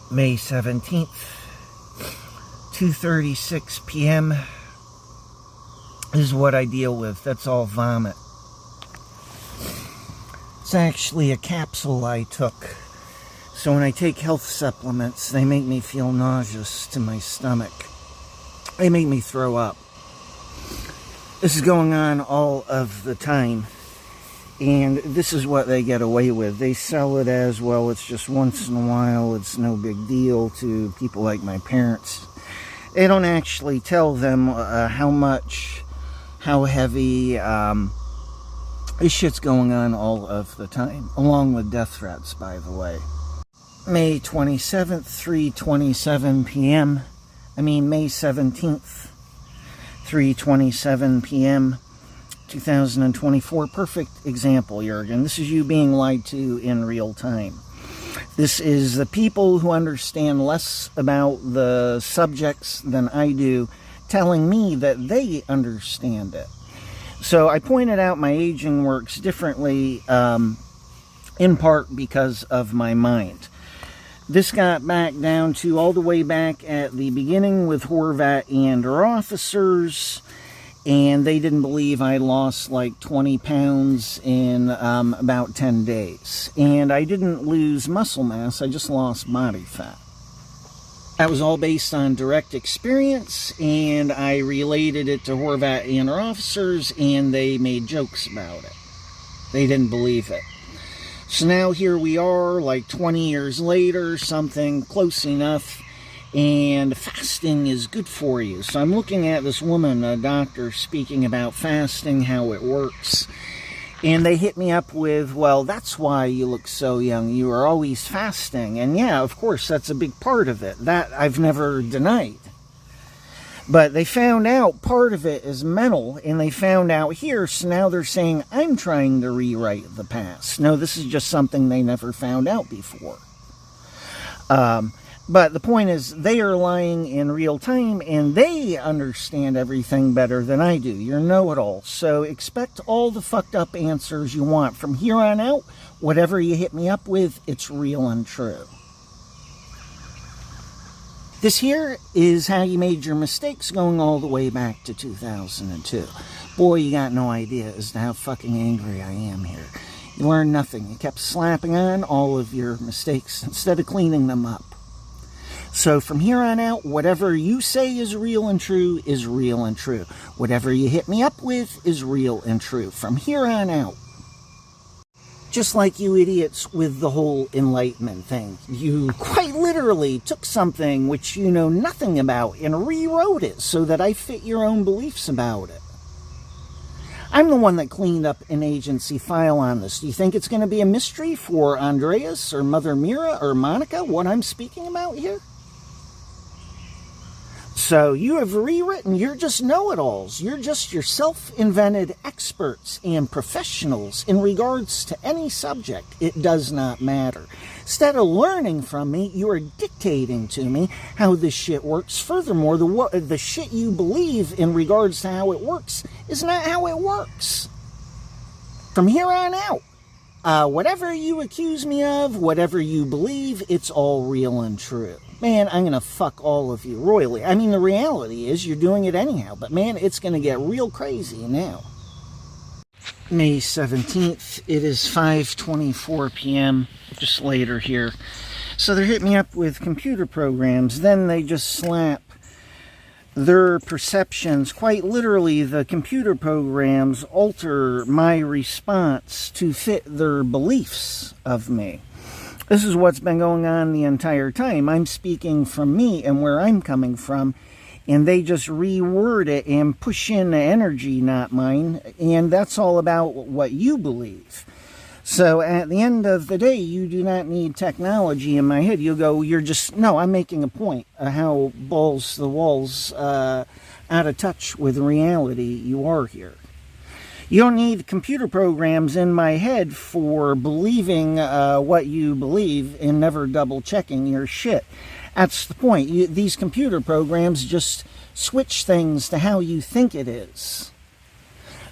May 17th, 2:36 p.m. This is what I deal with. That's all vomit. It's actually a capsule I took. So when I take health supplements, they make me feel nauseous to my stomach. They make me throw up. This is going on all of the time. And this is what they get away with. They sell it as, well, it's just once in a while, it's no big deal to people like my parents. They don't actually tell them how much, how heavy, this shit's going on all of the time. Along with death threats, by the way. May 27th, 3:27 p.m. May 17th, 3:27 p.m. 2024. Perfect example, Jurgen. This is you being lied to in real time. This is the people who understand less about the subjects than I do telling me that they understand it. So I pointed out my aging works differently, in part because of my mind. This got back down to all the way back at the beginning with Horvat and her officers, and they didn't believe I lost like 20 pounds in about 10 days. And I didn't lose muscle mass, I just lost body fat. That was all based on direct experience, and I related it to Horvat and her officers, and they made jokes about it. They didn't believe it. So now here we are, like 20 years later, something close enough, and fasting is good for you. So I'm looking at this woman, a doctor, speaking about fasting, how it works. And they hit me up with, well, that's why you look so young. You are always fasting. And yeah, of course, that's a big part of it. That I've never denied. But they found out part of it is mental, and they found out here, so now they're saying I'm trying to rewrite the past. No, this is just something they never found out before. But the point is, they are lying in real time, and they understand everything better than I do. You're know-it-all. So expect all the fucked up answers you want. From here on out, whatever you hit me up with, it's real and true. This here is how you made your mistakes going all the way back to 2002. Boy, you got no idea as to how fucking angry I am here. You learned nothing. You kept slapping on all of your mistakes instead of cleaning them up. So from here on out, whatever you say is real and true is real and true. Whatever you hit me up with is real and true. From here on out. Just like you idiots with the whole enlightenment thing. You quite literally took something which you know nothing about and rewrote it so that I fit your own beliefs about it. I'm the one that cleaned up an agency file on this. Do you think it's going to be a mystery for Andreas or Mother Mira or Monica what I'm speaking about here? So you have rewritten, you're just know-it-alls. You're just your self-invented experts and professionals in regards to any subject. It does not matter. Instead of learning from me, you are dictating to me how this shit works. Furthermore, the shit you believe in regards to how it works is not how it works. From here on out, whatever you accuse me of, whatever you believe, it's all real and true. Man, I'm going to fuck all of you royally. I mean, the reality is you're doing it anyhow. But man, it's going to get real crazy now. May 17th. It is 5:24 p.m. Just later here. So they're hitting me up with computer programs. Then they just slap their perceptions. Quite literally, the computer programs alter my response to fit their beliefs of me. This is what's been going on the entire time. I'm speaking from me and where I'm coming from, and they just reword it and push in the energy, not mine, and that's all about what you believe. So at the end of the day, you do not need technology in my head. You'll go, no, I'm making a point of how balls the walls out of touch with reality you are here. You don't need computer programs in my head for believing what you believe and never double checking your shit. That's the point. These computer programs just switch things to how you think it is.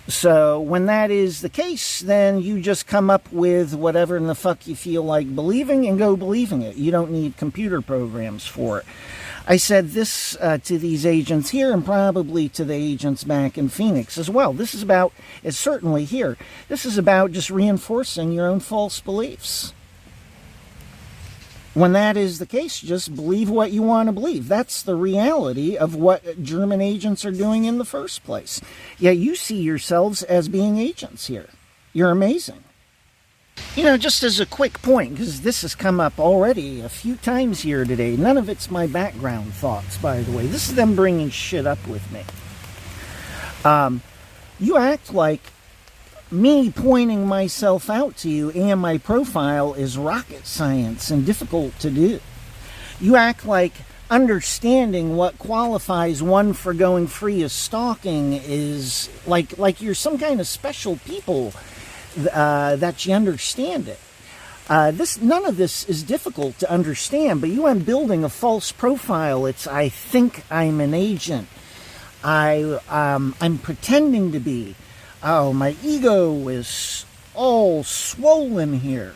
So when that is the case, then you just come up with whatever in the fuck you feel like believing and go believing it. You don't need computer programs for it. I said this to these agents here and probably to the agents back in Phoenix as well. This is about, it's certainly here, this is about just reinforcing your own false beliefs. When that is the case, just believe what you want to believe. That's the reality of what German agents are doing in the first place. Yeah, you see yourselves as being agents here. You're amazing. You know, just as a quick point, because this has come up already a few times here today. None of it's my background thoughts, by the way. This is them bringing shit up with me. You act like me pointing myself out to you and my profile is rocket science and difficult to do. You act like understanding what qualifies one for going free of stalking is like you're some kind of special people that you understand it. None of this is difficult to understand, but you are building a false profile. It's, I think I'm an agent. I'm pretending to be. Oh, my ego is all swollen here.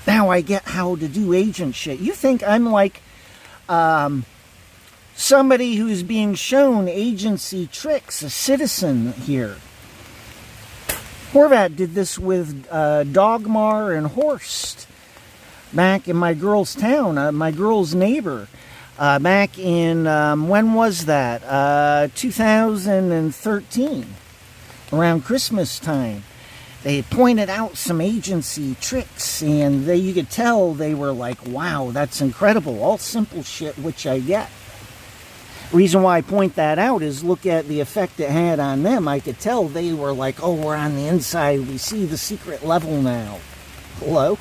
Now I get how to do agent shit. You think I'm like somebody who's being shown agency tricks, a citizen here. Horvat did this with Dagmar and Horst back in my girl's town, my girl's neighbor. Back in, when was that? 2013, around Christmas time. They pointed out some agency tricks, and you could tell they were like, wow, that's incredible. All simple shit, which I get. Reason why I point that out is look at the effect it had on them. I could tell they were like, oh, we're on the inside. We see the secret level now. Hello?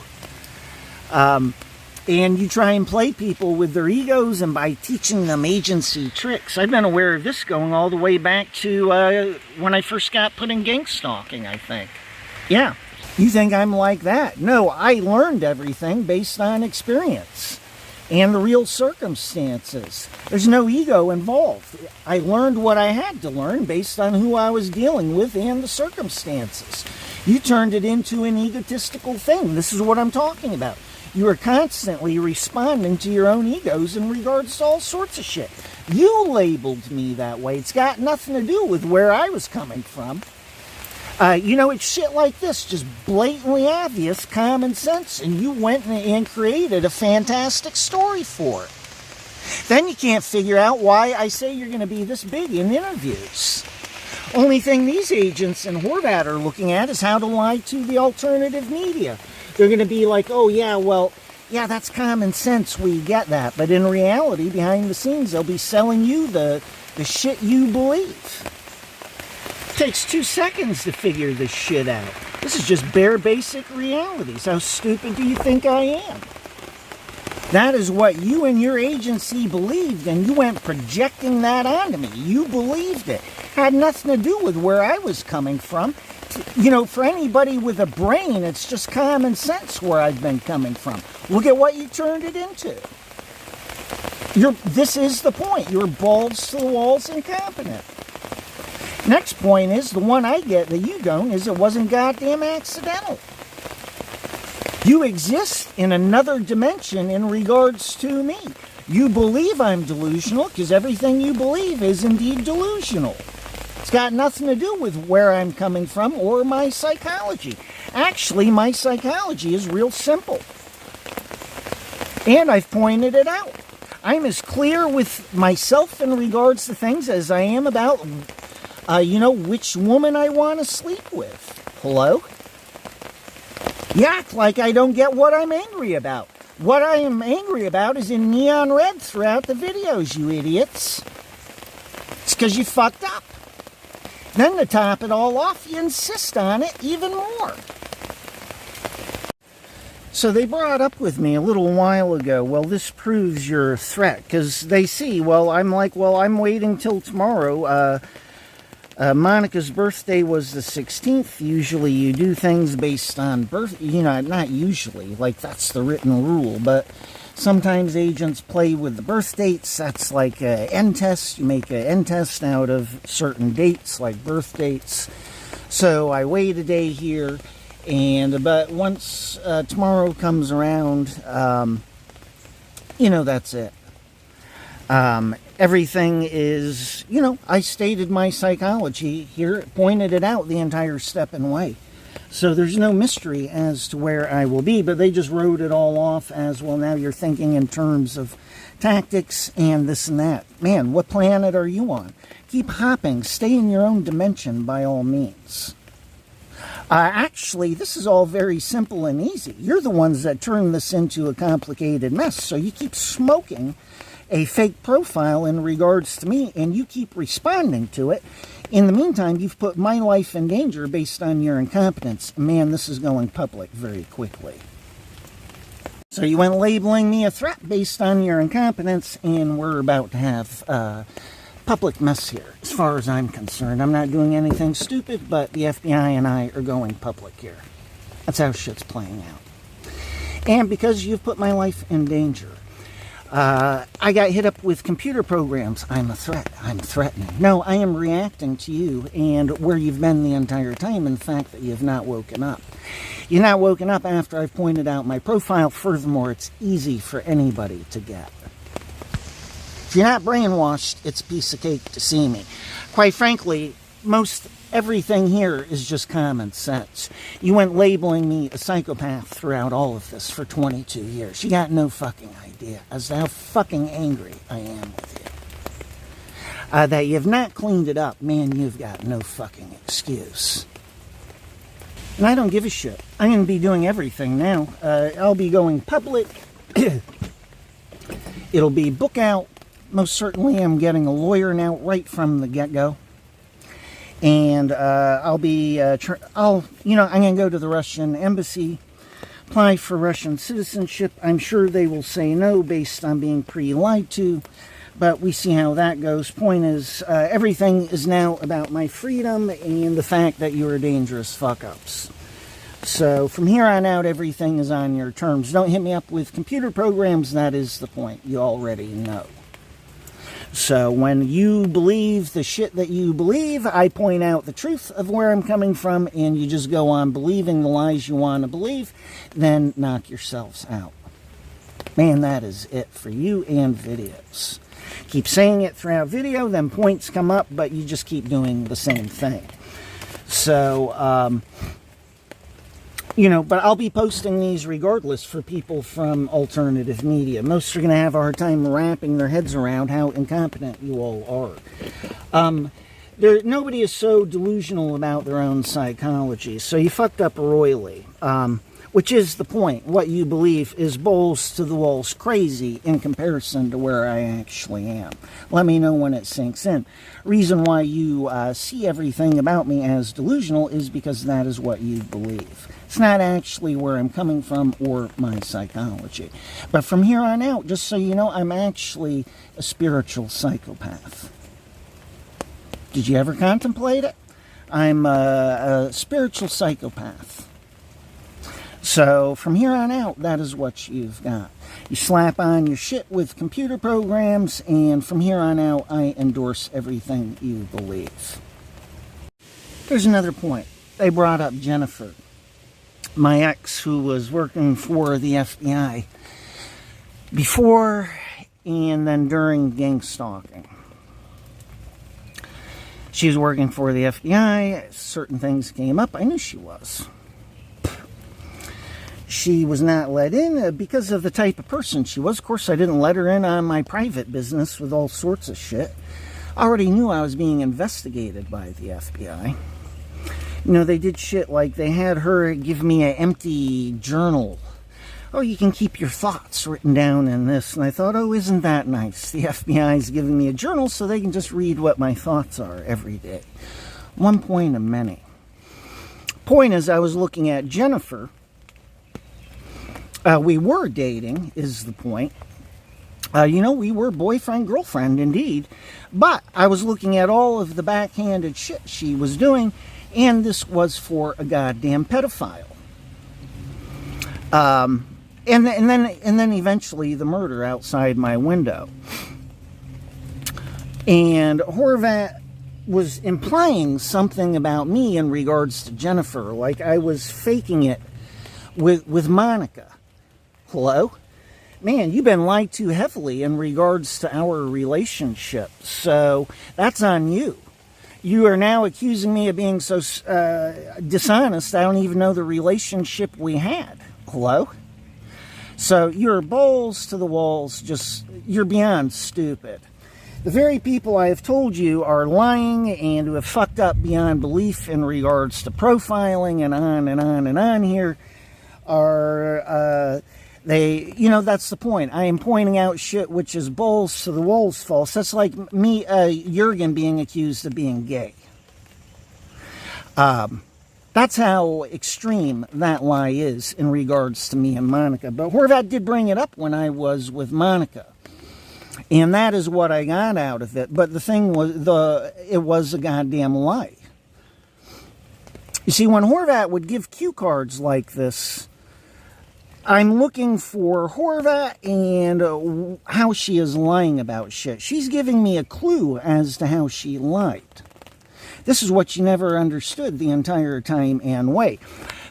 And you try and play people with their egos and by teaching them agency tricks. I've been aware of this going all the way back to when I first got put in gang stalking, I think. Yeah. You think I'm like that? No, I learned everything based on experience and the real circumstances. There's no ego involved. I learned what I had to learn based on who I was dealing with and the circumstances. You turned it into an egotistical thing. This is what I'm talking about. You are constantly responding to your own egos in regards to all sorts of shit. You labeled me that way. It's got nothing to do with where I was coming from. You know, it's shit like this, just blatantly obvious common sense, and you went and created a fantastic story for it. Then you can't figure out why I say you're going to be this big in interviews. Only thing these agents in Horvat are looking at is how to lie to the alternative media. They're going to be like, oh yeah, well, yeah, that's common sense, we get that. But in reality, behind the scenes, they'll be selling you the shit you believe. It takes 2 seconds to figure this shit out. This is just bare basic realities. How stupid do you think I am? That is what you and your agency believed, and you went projecting that onto me. You believed it. Had nothing to do with where I was coming from. You know, for anybody with a brain, it's just common sense where I've been coming from. Look at what you turned it into. This is the point. You're balls to the walls incompetent. Next point is, the one I get that you don't, is it wasn't goddamn accidental. You exist in another dimension in regards to me. You believe I'm delusional because everything you believe is indeed delusional. It's got nothing to do with where I'm coming from or my psychology. Actually, my psychology is real simple. And I've pointed it out. I'm as clear with myself in regards to things as I am about, you know, which woman I want to sleep with. Hello? You act like I don't get what I'm angry about. What I am angry about is in neon red throughout the videos, you idiots. It's because you fucked up. Then to top it all off, you insist on it even more. So they brought up with me a little while ago, well, this proves your threat, because they see, well, I'm like, well, I'm waiting till tomorrow. Monica's birthday was the 16th. Usually you do things based on birth, you know, not usually, like that's the written rule, but Sometimes agents play with the birth dates. That's like an end test. You make an end test out of certain dates, like birth dates. So I wait a day here, and but once tomorrow comes around, that's it. Everything is, I stated my psychology here, pointed it out the entire step and way. So there's no mystery as to where I will be, but they just wrote it all off as, well, now you're thinking in terms of tactics and this and that. Man, what planet are you on? Keep hopping. Stay in your own dimension by all means. Actually, this is all very simple and easy. You're the ones that turn this into a complicated mess, so you keep smoking a fake profile in regards to me, and you keep responding to it. In the meantime, you've put my life in danger based on your incompetence. Man, this is going public very quickly. So you went labeling me a threat based on your incompetence, and we're about to have a public mess here. As far as I'm concerned, I'm not doing anything stupid, but the FBI and I are going public here. That's how shit's playing out. And because you've put my life in danger, I got hit up with computer programs. I'm a threat. I'm threatening. No, I am reacting to you and where you've been the entire time, and the fact that you have not woken up. You're not woken up after I've pointed out my profile. Furthermore, it's easy for anybody to get. If you're not brainwashed, it's a piece of cake to see me. Quite frankly, most everything here is just common sense. You went labeling me a psychopath throughout all of this for 22 years. You got no fucking idea as to how fucking angry I am with you. That you have not cleaned it up, man, you've got no fucking excuse. And I don't give a shit. I'm going to be doing everything now. I'll be going public. It'll be book out. Most certainly I'm getting a lawyer now right from the get-go. And I'll be, I'm going to go to the Russian embassy, apply for Russian citizenship. I'm sure they will say no based on being pre-lied to, but we see how that goes. Point is, everything is now about my freedom and the fact that you are dangerous fuck-ups. So from here on out, everything is on your terms. Don't hit me up with computer programs. That is the point. You already know. So when you believe the shit that you believe, I point out the truth of where I'm coming from, and you just go on believing the lies you want to believe, then knock yourselves out. Man, that is it for you and videos. Keep saying it throughout video, then points come up, but you just keep doing the same thing. So, but I'll be posting these regardless for people from alternative media. Most are going to have a hard time wrapping their heads around how incompetent you all are. Nobody is so delusional about their own psychology, so you fucked up royally. Which is the point. What you believe is balls to the walls crazy in comparison to where I actually am. Let me know when it sinks in. Reason why you see everything about me as delusional is because that is what you believe. It's not actually where I'm coming from or my psychology. But from here on out, just so you know, I'm actually a spiritual psychopath. Did you ever contemplate it? I'm a spiritual psychopath. So, from here on out, that is what you've got. You slap on your shit with computer programs, and from here on out, I endorse everything you believe. There's another point. They brought up Jennifer, my ex, who was working for the FBI before and then during gang stalking. She was working for the FBI. Certain things came up. I knew she was. She was not let in because of the type of person she was. Of course, I didn't let her in on my private business with all sorts of shit. I already knew I was being investigated by the FBI. They did shit like they had her give me an empty journal. Oh, you can keep your thoughts written down in this. And I thought, oh, isn't that nice? The FBI is giving me a journal so they can just read what my thoughts are every day. One point of many. Point is, I was looking at Jennifer. We were dating, is the point. We were boyfriend-girlfriend, indeed. But I was looking at all of the backhanded shit she was doing, and this was for a goddamn pedophile. And then eventually the murder outside my window. And Horvat was implying something about me in regards to Jennifer, like I was faking it with Monica. Hello? Man, you've been lied to heavily in regards to our relationship, so that's on you. You are now accusing me of being so dishonest, I don't even know the relationship we had. Hello? So you're balls to the walls, you're beyond stupid. The very people I have told you are lying and who have fucked up beyond belief in regards to profiling and on and on and on here are, that's the point. I am pointing out shit which is balls to the walls false. That's like me, Jurgen being accused of being gay. That's how extreme that lie is in regards to me and Monica. But Horvat did bring it up when I was with Monica. And that is what I got out of it. But the thing was, it was a goddamn lie. You see, when Horvat would give cue cards like this, I'm looking for Horvat and how she is lying about shit. She's giving me a clue as to how she lied. This is what she never understood the entire time and way.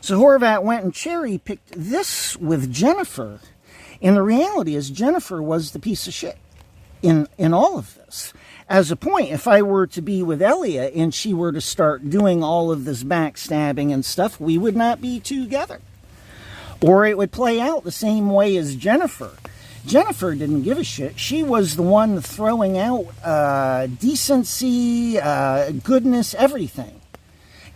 So Horvat went and cherry-picked this with Jennifer. And the reality is Jennifer was the piece of shit in all of this. As a point, if I were to be with Elia and she were to start doing all of this backstabbing and stuff, we would not be together. Or it would play out the same way as Jennifer. Jennifer didn't give a shit. She was the one throwing out decency, goodness, everything.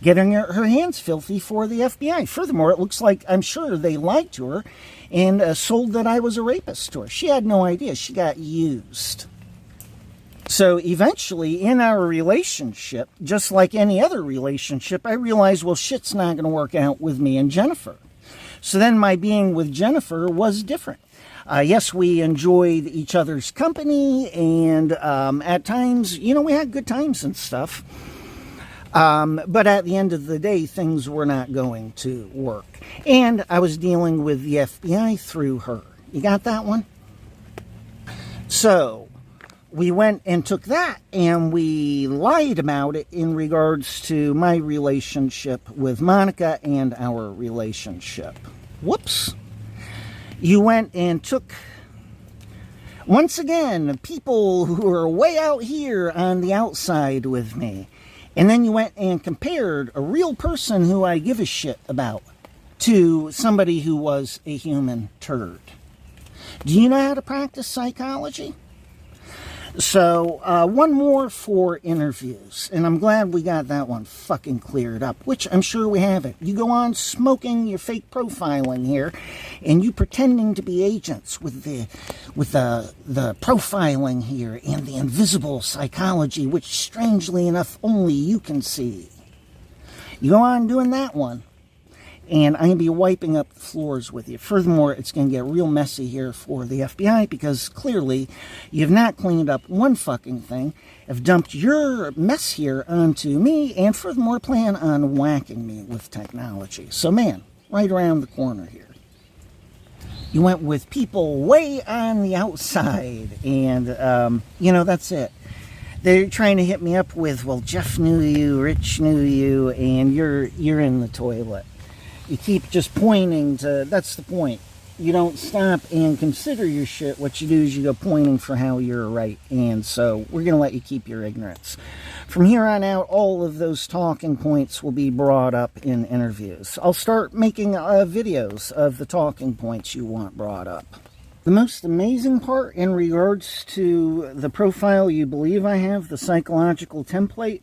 Getting her hands filthy for the FBI. Furthermore, it looks like, I'm sure they lied to her and sold that I was a rapist to her. She had no idea. She got used. So eventually, in our relationship, just like any other relationship, I realized, well, shit's not going to work out with me and Jennifer. So then my being with Jennifer was different. Yes, we enjoyed each other's company, and at times, we had good times and stuff. But at the end of the day, things were not going to work. And I was dealing with the FBI through her. You got that one? So we went and took that, and we lied about it in regards to my relationship with Monica and our relationship. Whoops. You went and took, once again, people who are way out here on the outside with me. And then you went and compared a real person who I give a shit about to somebody who was a human turd. Do you know how to practice psychology? So, one more for interviews, and I'm glad we got that one fucking cleared up, which I'm sure we haven't. You go on smoking your fake profiling here, and you pretending to be agents with the profiling here and the invisible psychology, which strangely enough only you can see. You go on doing that one, and I'm going to be wiping up the floors with you. Furthermore, it's going to get real messy here for the FBI because clearly you've not cleaned up one fucking thing, have dumped your mess here onto me, and furthermore plan on whacking me with technology. So man, right around the corner here. You went with people way on the outside, and, that's it. They're trying to hit me up with, well, Jeff knew you, Rich knew you, and you're in the toilet. You keep just pointing to, that's the point. You don't stop and consider your shit. What you do is you go pointing for how you're right. And so we're going to let you keep your ignorance. From here on out, all of those talking points will be brought up in interviews. I'll start making videos of the talking points you want brought up. The most amazing part in regards to the profile you believe I have, the psychological template,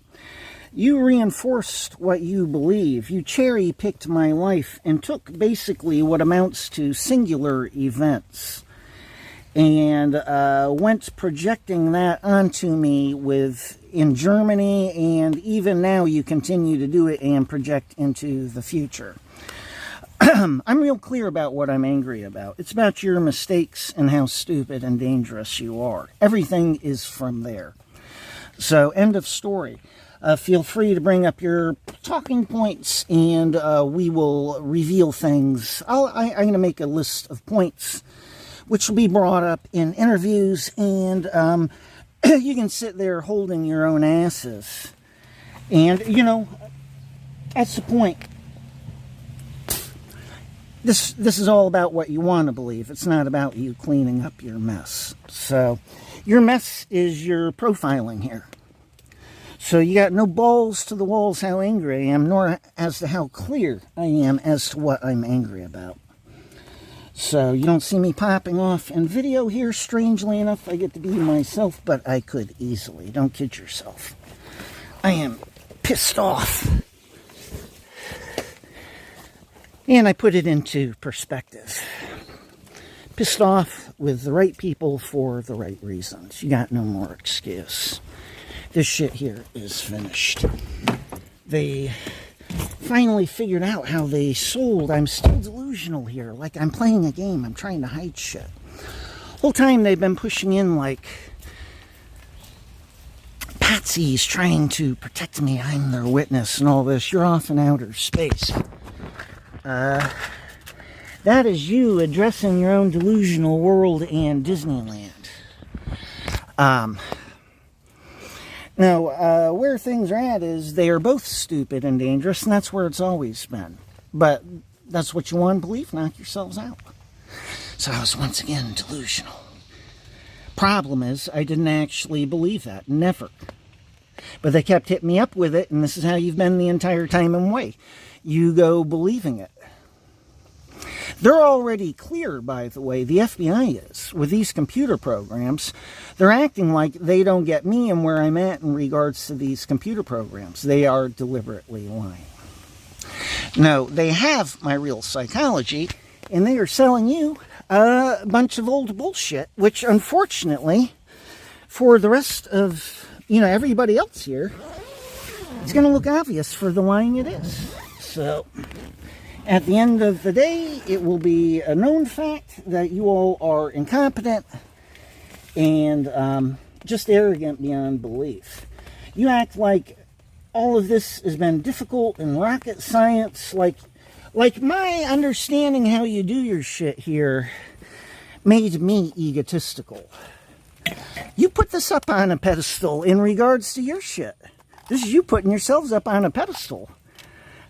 you reinforced what you believe. You cherry-picked my life and took basically what amounts to singular events and went projecting that onto me in Germany, and even now you continue to do it and project into the future. I'm real clear about what I'm angry about. It's about your mistakes and how stupid and dangerous you are. Everything is from there. So, end of story. Feel free to bring up your talking points, and we will reveal things. I'm going to make a list of points which will be brought up in interviews, and you can sit there holding your own asses. And, you know, that's the point. This is all about what you want to believe. It's not about you cleaning up your mess. So, your mess is your profiling here. So you got no balls to the walls how angry I am, nor as to how clear I am as to what I'm angry about. So you don't see me popping off in video here. Strangely enough, I get to be myself, but I could easily. Don't kid yourself. I am pissed off. And I put it into perspective. Pissed off with the right people for the right reasons. You got no more excuse. This shit here is finished. They finally figured out how they sold. I'm still delusional here. Like I'm playing a game. I'm trying to hide shit. Whole time they've been pushing in like patsies trying to protect me. I'm their witness and all this. You're off in outer space. That is you addressing your own delusional world and Disneyland. Now, where things are at is they are both stupid and dangerous, and that's where it's always been. But that's what you want to believe, knock yourselves out. So I was once again delusional. Problem is, I didn't actually believe that, never. But they kept hitting me up with it, and this is how you've been the entire time and way. You go believing it. They're already clear, by the way, the FBI is, with these computer programs. They're acting like they don't get me and where I'm at in regards to these computer programs. They are deliberately lying. No, they have my real psychology, and they are selling you a bunch of old bullshit, which unfortunately, for the rest of, everybody else here, it's going to look obvious for the lying it is. So, at the end of the day, it will be a known fact that you all are incompetent and just arrogant beyond belief. You act like all of this has been difficult and rocket science, like my understanding how you do your shit here made me egotistical. You put this up on a pedestal in regards to your shit. This is you putting yourselves up on a pedestal.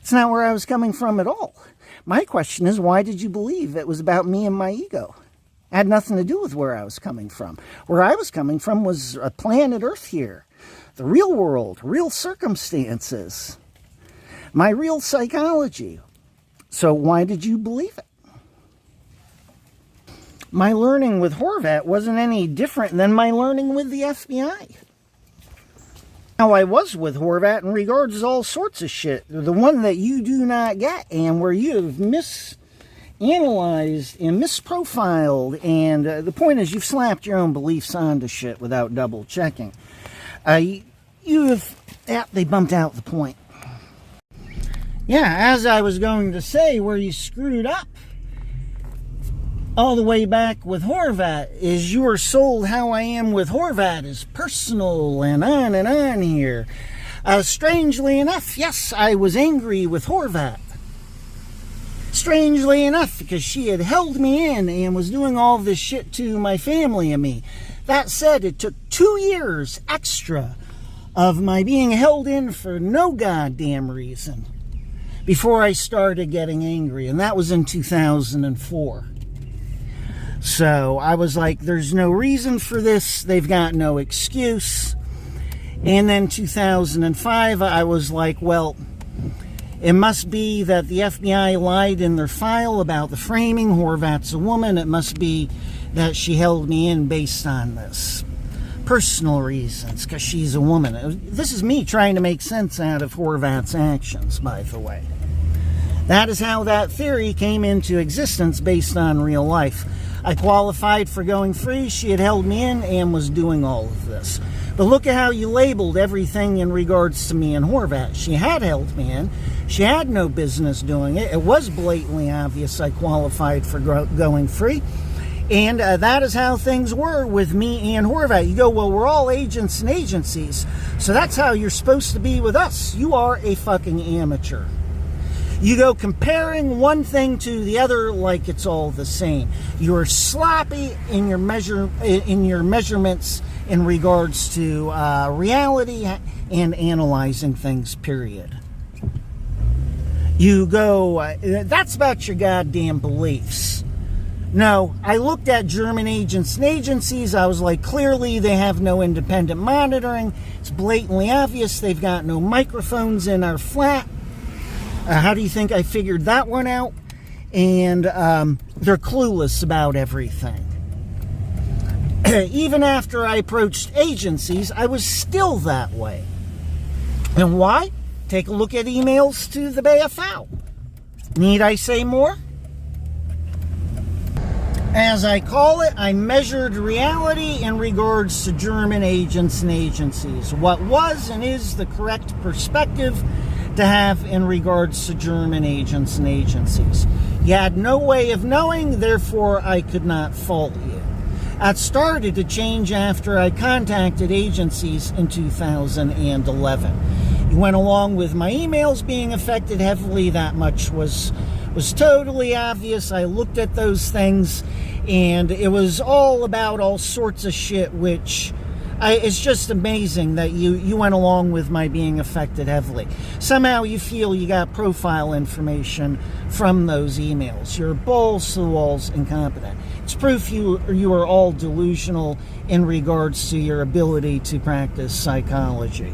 It's not where I was coming from at all. My question is, why did you believe it was about me and my ego? It had nothing to do with where I was coming from. Where I was coming from was a planet Earth here. The real world, real circumstances. My real psychology. So why did you believe it? My learning with Horvat wasn't any different than my learning with the FBI. How I was with Horvat in regards to all sorts of shit. The one that you do not get, and where you have misanalyzed and misprofiled, and the point is you've slapped your own beliefs onto shit without double checking. They bumped out the point. Yeah, as I was going to say, where you screwed up all the way back with Horvat is you were sold how I am with Horvat is personal and on here. Strangely enough, yes, I was angry with Horvat. Strangely enough, because she had held me in and was doing all this shit to my family and me. That said, it took 2 years extra of my being held in for no goddamn reason before I started getting angry, and that was in 2004. So I was like, there's no reason for this. They've got no excuse. And then 2005, I was like, well, it must be that the FBI lied in their file about the framing. Horvat's a woman. It must be that she held me in based on this. Personal reasons, because she's a woman. This is me trying to make sense out of Horvat's actions, by the way. That is how that theory came into existence based on real life. I qualified for going free. She had held me in and was doing all of this. But look at how you labeled everything in regards to me and Horvat. She had held me in. She had no business doing it. It was blatantly obvious I qualified for going free. And that is how things were with me and Horvat. You go, well, we're all agents and agencies, so that's how you're supposed to be with us. You are a fucking amateur. You go comparing one thing to the other like it's all the same. You're sloppy in your measurements in regards to reality and analyzing things, period. You go, that's about your goddamn beliefs. No, I looked at German agents and agencies. I was like, clearly they have no independent monitoring. It's blatantly obvious they've got no microphones in our flat. How do you think I figured that one out? And they're clueless about everything. Even after I approached agencies, I was still that way. And why? Take a look at emails to the BFO. Need I say more? As I call it, I measured reality in regards to German agents and agencies. What was and is the correct perspective to have in regards to German agents and agencies. You had no way of knowing, therefore I could not fault you. That started to change after I contacted agencies in 2011. You went along with my emails being affected heavily. That much was totally obvious. I looked at those things, and it was all about all sorts of shit, which it's just amazing that you went along with my being affected heavily. Somehow you feel you got profile information from those emails. You're balls to the walls incompetent. It's proof you are all delusional in regards to your ability to practice psychology.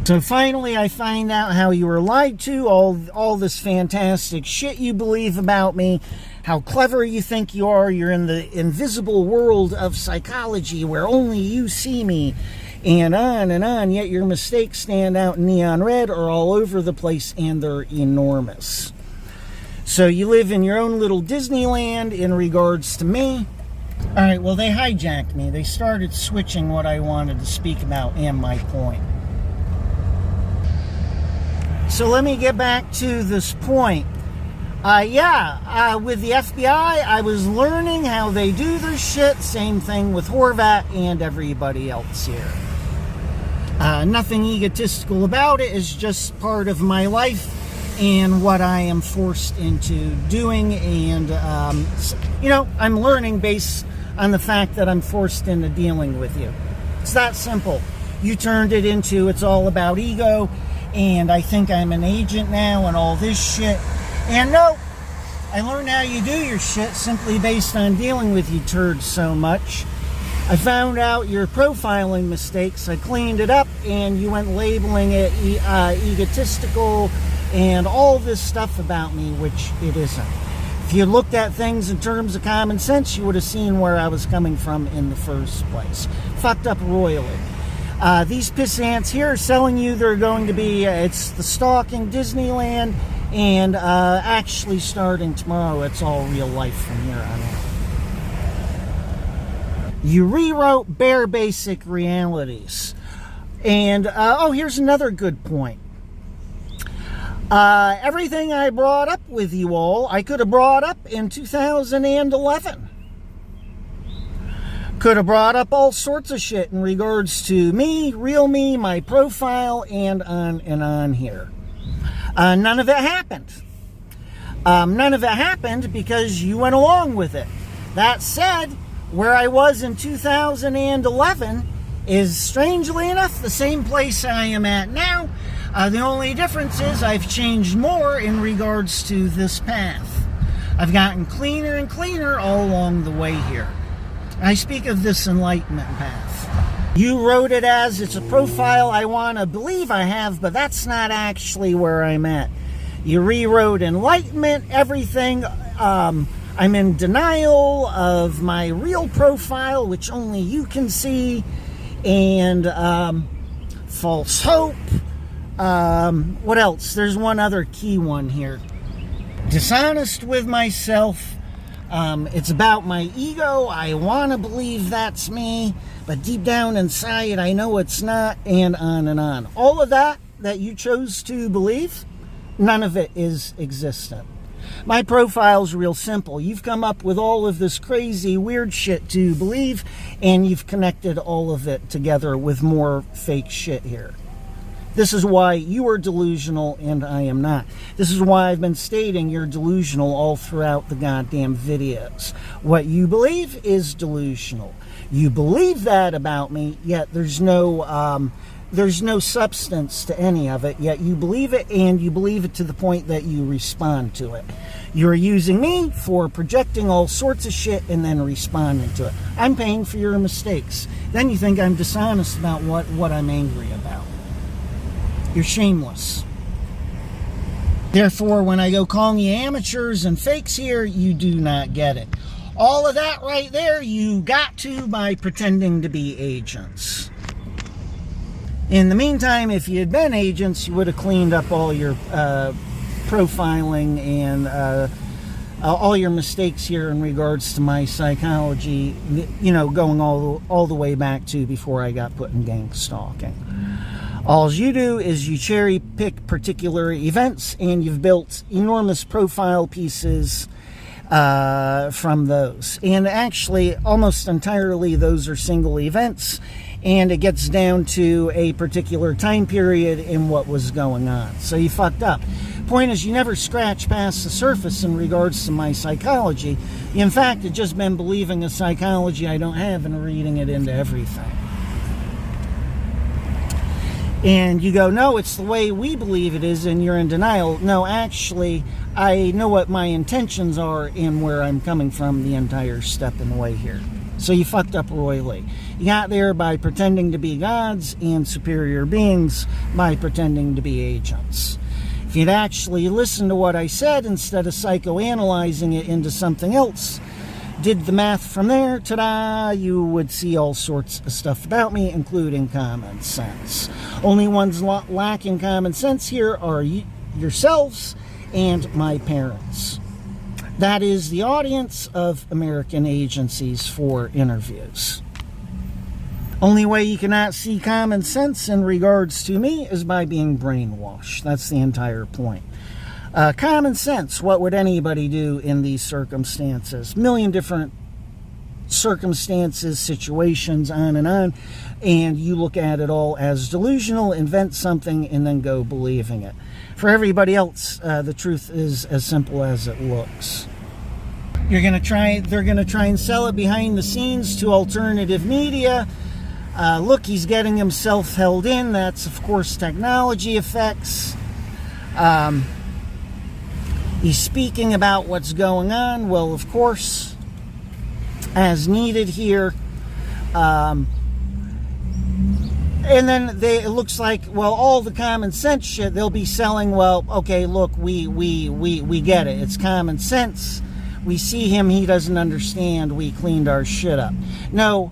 So finally, I find out how you were lied to, all this fantastic shit you believe about me, how clever you think you are. You're in the invisible world of psychology where only you see me, and on, yet your mistakes stand out in neon red, are all over the place, and they're enormous. So you live in your own little Disneyland in regards to me. All right, well, they hijacked me. They started switching what I wanted to speak about and my point. So let me get back to this point. With the FBI, I was learning how they do their shit. Same thing with Horvat and everybody else here. Nothing egotistical about it. It's just part of my life and what I am forced into doing. And, I'm learning based on the fact that I'm forced into dealing with you. It's that simple. You turned it into it's all about ego. And I think I'm an agent now and all this shit. And no, I learned how you do your shit simply based on dealing with you turds so much. I found out your profiling mistakes. I cleaned it up, and you went labeling it egotistical and all this stuff about me, which it isn't. If you looked at things in terms of common sense, you would have seen where I was coming from in the first place. Fucked up royally. These pissants here are selling you they're going to be, it's the stalking Disneyland, and actually starting tomorrow, it's all real life from here on out. You rewrote bare basic realities. And, here's another good point. Everything I brought up with you all, I could have brought up in 2011. Could have brought up all sorts of shit in regards to me, real me, my profile, and on here. None of it happened. None of it happened because you went along with it. That said, where I was in 2011 is, strangely enough, the same place I am at now. The only difference is I've changed more in regards to this path. I've gotten cleaner and cleaner all along the way here. I speak of this enlightenment path. You wrote it as it's a profile I want to believe I have, but that's not actually where I'm at. You rewrote enlightenment, everything. I'm in denial of my real profile, which only you can see, and false hope. What else? There's one other key one here. Dishonest with myself. It's about my ego. I want to believe that's me, but deep down inside, I know it's not, and on and on. All of that you chose to believe, none of it is existent. My profile's real simple. You've come up with all of this crazy, weird shit to believe, and you've connected all of it together with more fake shit here. This is why you are delusional and I am not. This is why I've been stating you're delusional all throughout the goddamn videos. What you believe is delusional. You believe that about me, yet there's no substance to any of it, yet you believe it, and you believe it to the point that you respond to it. You're using me for projecting all sorts of shit and then responding to it. I'm paying for your mistakes. Then you think I'm dishonest about what I'm angry about. You're shameless. Therefore, when I go calling you amateurs and fakes here, you do not get it. All of that right there, you got to by pretending to be agents. In the meantime, if you had been agents, you would have cleaned up all your profiling and all your mistakes here in regards to my psychology, you know, going all the way back to before I got put in gang stalking. All you do is you cherry pick particular events, and you've built enormous profile pieces from those. And actually, almost entirely, those are single events, and it gets down to a particular time period in what was going on. So you fucked up. Point is, you never scratch past the surface in regards to my psychology. In fact, it's just been believing a psychology I don't have and reading it into everything. And you go, no, it's the way we believe it is, and you're in denial. No, actually, I know what my intentions are and where I'm coming from the entire step in the way here. So you fucked up royally. You got there by pretending to be gods and superior beings by pretending to be agents. If you'd actually listened to what I said instead of psychoanalyzing it into something else, did the math from there, ta-da, you would see all sorts of stuff about me, including common sense. Only ones lacking common sense here are yourselves and my parents. That is the audience of American agencies for interviews. Only way you cannot see common sense in regards to me is by being brainwashed. That's the entire point. Common sense, what would anybody do in these circumstances? Million different circumstances, situations, on, and you look at it all as delusional, invent something, and then go believing it. For everybody else, the truth is as simple as it looks. They're gonna try and sell it behind the scenes to alternative media. Look, he's getting himself held in. That's, of course, technology effects. He's speaking about what's going on. Well, of course, as needed here. And then it looks like, well, all the common sense shit they'll be selling. Well, okay, look, we get it. It's common sense. We see him. He doesn't understand. We cleaned our shit up. No,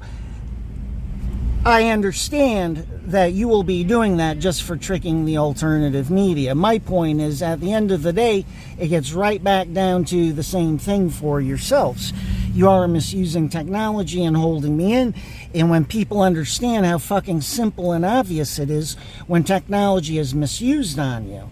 I understand that you will be doing that just for tricking the alternative media. My point is, at the end of the day, it gets right back down to the same thing for yourselves. You are misusing technology and holding me in. And when people understand how fucking simple and obvious it is when technology is misused on you,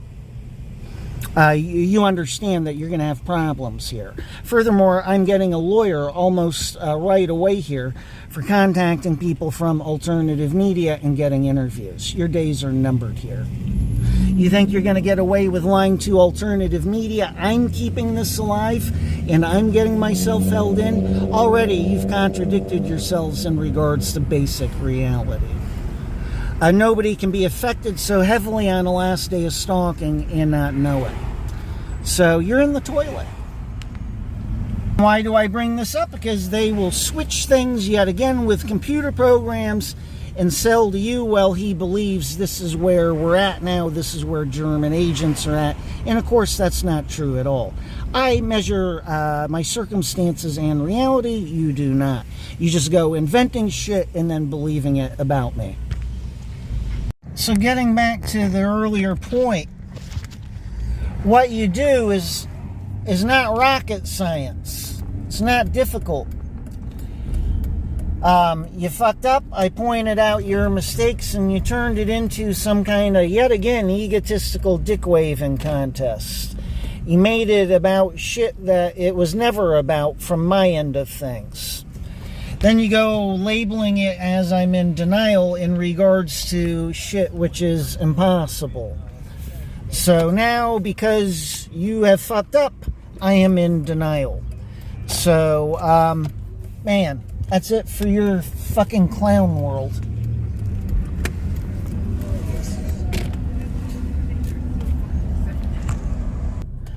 you understand that you're going to have problems here. Furthermore, I'm getting a lawyer almost right away here for contacting people from alternative media and getting interviews. Your days are numbered here. You think you're going to get away with lying to alternative media? I'm keeping this alive and I'm getting myself held in? Already, you've contradicted yourselves in regards to basic reality. Nobody can be affected so heavily on the last day of stalking and not know it. So you're in the toilet. Why do I bring this up? Because they will switch things yet again with computer programs and sell to you, well, he believes this is where we're at now, this is where German agents are at. And of course, that's not true at all. I measure my circumstances and reality. You do not. You just go inventing shit and then believing it about me. So getting back to the earlier point, what you do is not rocket science. It's not difficult. You fucked up. I pointed out your mistakes and you turned it into some kind of, yet again, egotistical dick-waving contest. You made it about shit that it was never about from my end of things. Then you go labeling it as I'm in denial in regards to shit which is impossible. So now, because you have fucked up, I am in denial. So, man, that's it for your fucking clown world.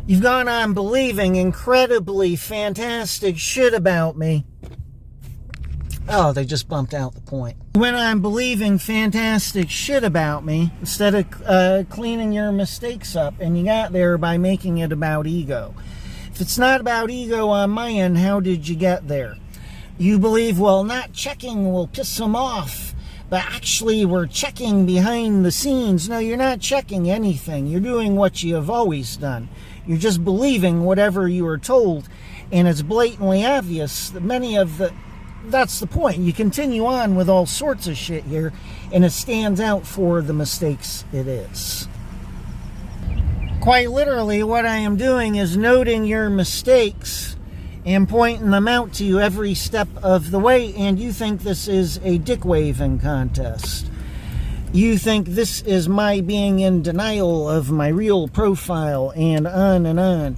You've gone on believing incredibly fantastic shit about me. Oh, they just bumped out the point. You went on believing fantastic shit about me instead of cleaning your mistakes up, and you got there by making it about ego. If it's not about ego on my end, how did you get there? You believe, well, not checking will piss them off, but actually we're checking behind the scenes. No, you're not checking anything. You're doing what you have always done. You're just believing whatever you are told, and it's blatantly obvious that that's the point. You continue on with all sorts of shit here, and it stands out for the mistakes it is. Quite literally, what I am doing is noting your mistakes and pointing them out to you every step of the way, and you think this is a dick-waving contest. You think this is my being in denial of my real profile, and on and on.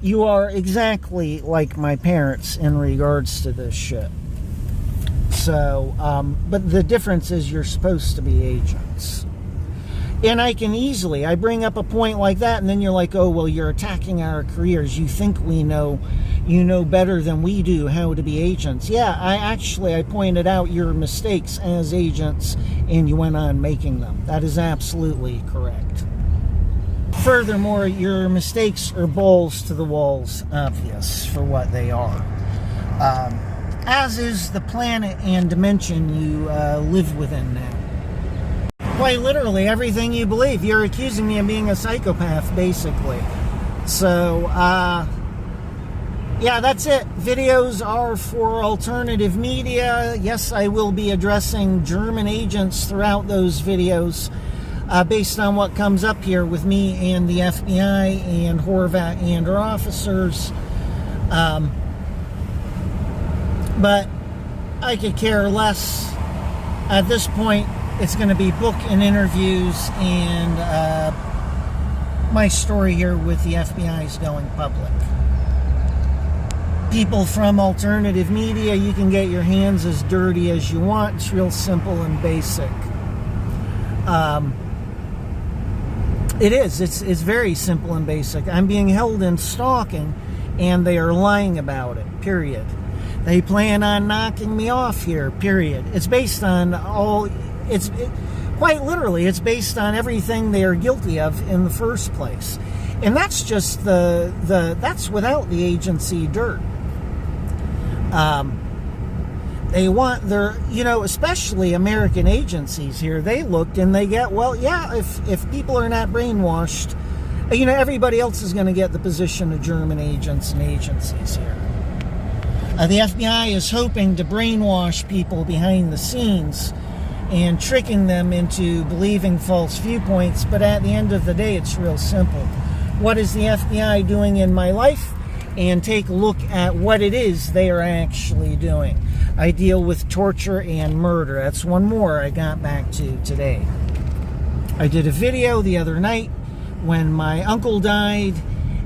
You are exactly like my parents in regards to this shit. So, but the difference is you're supposed to be agents. And I bring up a point like that, and then you're like, oh, well, you're attacking our careers. You think you know better than we do how to be agents. Yeah, I pointed out your mistakes as agents, and you went on making them. That is absolutely correct. Furthermore, your mistakes are balls to the walls obvious for what they are. As is the planet and dimension you live within now. Quite literally, everything you believe. You're accusing me of being a psychopath, basically. So, yeah, that's it. Videos are for alternative media. Yes, I will be addressing German agents throughout those videos, based on what comes up here with me and the FBI and Horvat and her officers. But I could care less. At this point, it's going to be book and interviews, and my story here with the FBI is going public. People from alternative media, you can get your hands as dirty as you want. It's real simple and basic. It is. It's very simple and basic. I'm being held in stalking, and they are lying about it, period. They plan on knocking me off here, period. It's based on quite literally, it's based on everything they are guilty of in the first place. And that's just that's without the agency dirt. They want their, especially American agencies here, they looked and they get, well, yeah, if people are not brainwashed, everybody else is going to get the position of German agents and agencies here. The FBI is hoping to brainwash people behind the scenes and tricking them into believing false viewpoints, but at the end of the day, it's real simple. What is the FBI doing in my life? And take a look at what it is they are actually doing. I deal with torture and murder. That's one more I got back to today. I did a video the other night when my uncle died,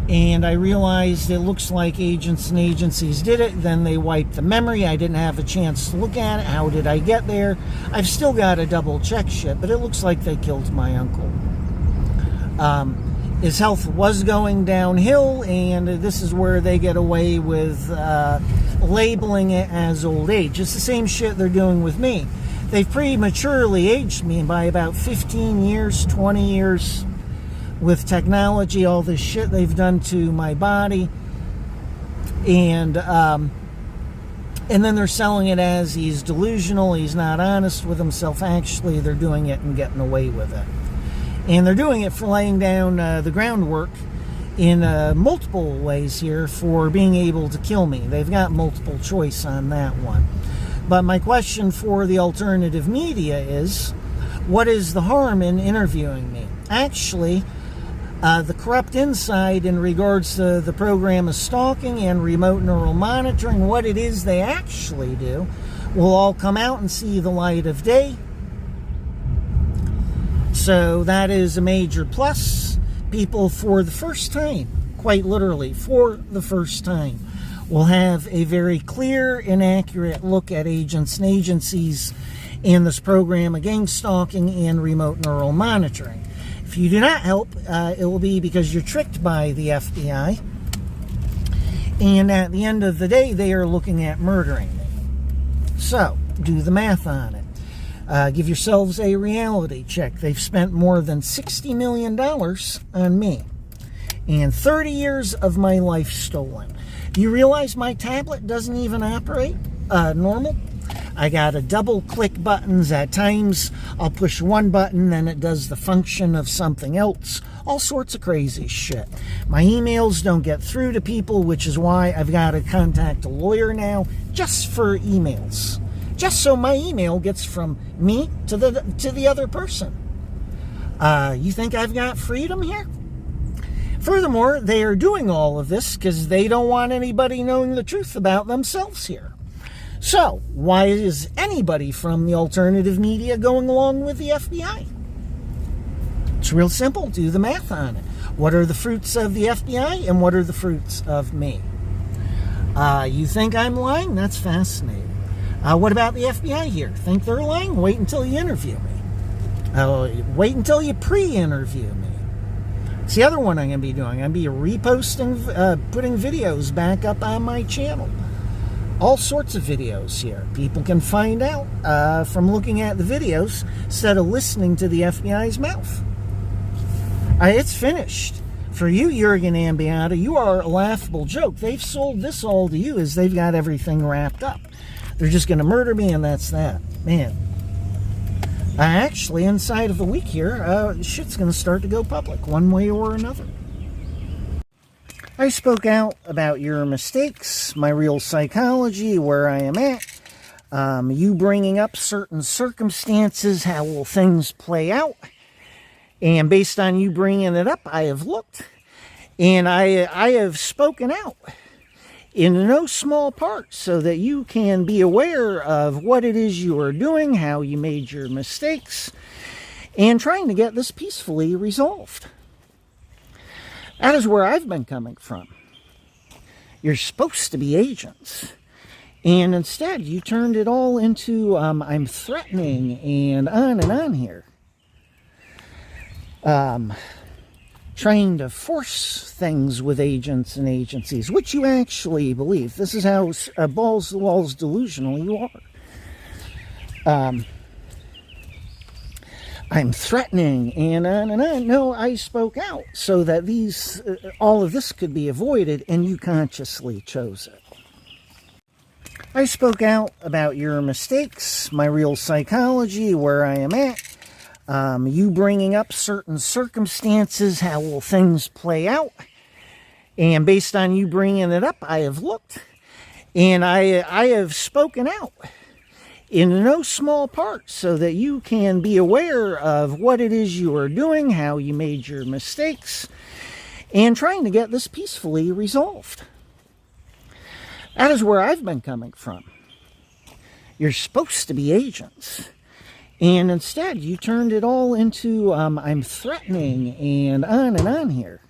and I realized it looks like agents and agencies did it. Then they wiped the memory. I didn't have a chance to look at it. How did I get there? I've still got to double check shit, but it looks like they killed my uncle. His health was going downhill, and this is where they get away with labeling it as old age. It's the same shit they're doing with me. They've prematurely aged me by about 15 years, 20 years. With technology, all this shit they've done to my body, and then they're selling it as he's delusional, he's not honest with himself. Actually, they're doing it and getting away with it, and they're doing it for laying down the groundwork in multiple ways here for being able to kill me. They've got multiple choice on that one. But my question for the alternative media is, what is the harm in interviewing me? Actually, The corrupt inside in regards to the program of stalking and remote neural monitoring, what it is they actually do, will all come out and see the light of day. So that is a major plus. People for the first time, quite literally for the first time, will have a very clear and accurate look at agents and agencies in this program against stalking and remote neural monitoring. If you do not help, it will be because you're tricked by the FBI. And at the end of the day, they are looking at murdering me. So, do the math on it. Give yourselves a reality check. They've spent more than $60 million on me. And 30 years of my life stolen. Do you realize my tablet doesn't even operate normal? I got a double click buttons. At times I'll push one button, then it does the function of something else. All sorts of crazy shit. My emails don't get through to people, which is why I've got to contact a lawyer now just for emails. Just so my email gets from me to the other person. You think I've got freedom here? Furthermore, they are doing all of this because they don't want anybody knowing the truth about themselves here. So, why is anybody from the alternative media going along with the FBI? It's real simple. Do the math on it. What are the fruits of the FBI and what are the fruits of me? You think I'm lying? That's fascinating. What about the FBI here? Think they're lying? Wait until you interview me. Wait until you pre-interview me. It's the other one I'm going to be doing. I'm going to be reposting, putting videos back up on my channel. All sorts of videos here. People can find out from looking at the videos instead of listening to the FBI's mouth. It's finished. For you, Jurgen Ambiata, you are a laughable joke. They've sold this all to you as they've got everything wrapped up. They're just going to murder me and that's that. Man. Actually, inside of a week here, shit's going to start to go public one way or another. I spoke out about your mistakes, my real psychology, where I am at, you bringing up certain circumstances, how will things play out, and based on you bringing it up, I have looked, and I have spoken out in no small part so that you can be aware of what it is you are doing, how you made your mistakes, and trying to get this peacefully resolved. That is where I've been coming from. You're supposed to be agents. And instead, you turned it all into, I'm threatening and on here. Trying to force things with agents and agencies, which you actually believe. This is how balls-to-walls delusional you are. I'm threatening and on. No, I spoke out so that all of this could be avoided, and you consciously chose it. I spoke out about your mistakes, my real psychology, where I am at, you bringing up certain circumstances, how will things play out, and based on you bringing it up, I have looked, and I have spoken out. In no small part so that you can be aware of what it is you are doing, how you made your mistakes, and trying to get this peacefully resolved. That is where I've been coming from. You're supposed to be agents. And instead, you turned it all into, I'm threatening and on here.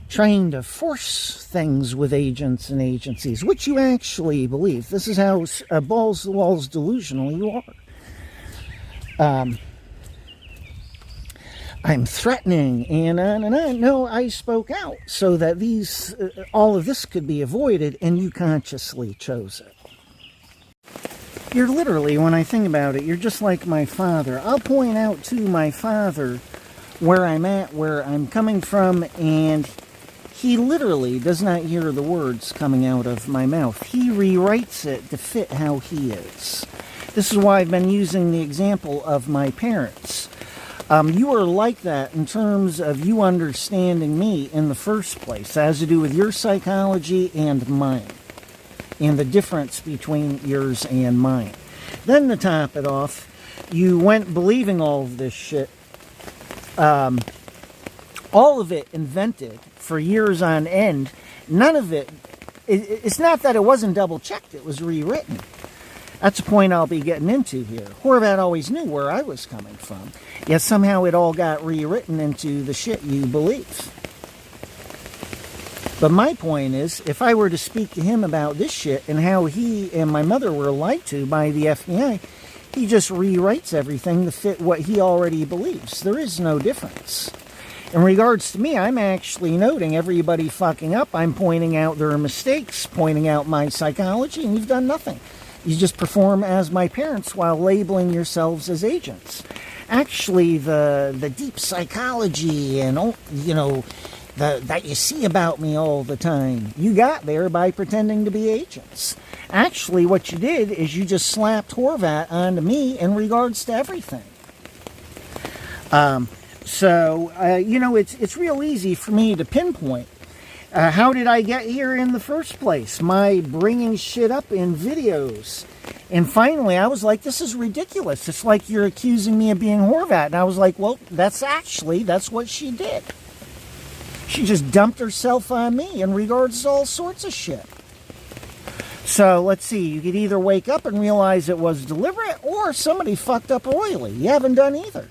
Trying to force things with agents and agencies, which you actually believe. This is how balls-to-walls delusional you are. I'm threatening and on. No, I spoke out so that all of this could be avoided, and you consciously chose it. You're literally, when I think about it, you're just like my father. I'll point out to my father where I'm at, where I'm coming from, and he literally does not hear the words coming out of my mouth. He rewrites it to fit how he is. This is why I've been using the example of my parents. You are like that in terms of you understanding me in the first place. It has to do with your psychology and mine, and the difference between yours and mine. Then to top it off, you went believing all of this shit all of it invented for years on end. None of it, it's not that it wasn't double checked, it was rewritten. That's a point I'll be getting into here. Horvat always knew where I was coming from, yet somehow it all got rewritten into the shit you believe. But my point is, if I were to speak to him about this shit and how he and my mother were lied to by the FBI, he just rewrites everything to fit what he already believes. There is no difference. In regards to me, I'm actually noting everybody fucking up. I'm pointing out their mistakes, pointing out my psychology, and you've done nothing. You just perform as my parents while labeling yourselves as agents. Actually, the deep psychology and, you know, that you see about me all the time, you got there by pretending to be agents. Actually, what you did is you just slapped Horvat onto me in regards to everything. You know, it's real easy for me to pinpoint. How did I get here in the first place? My bringing shit up in videos. And finally, I was like, this is ridiculous. It's like you're accusing me of being Horvat. And I was like, well, that's what she did. She just dumped herself on me in regards to all sorts of shit. So, let's see. You could either wake up and realize it was deliberate, or somebody fucked up royally. You haven't done either.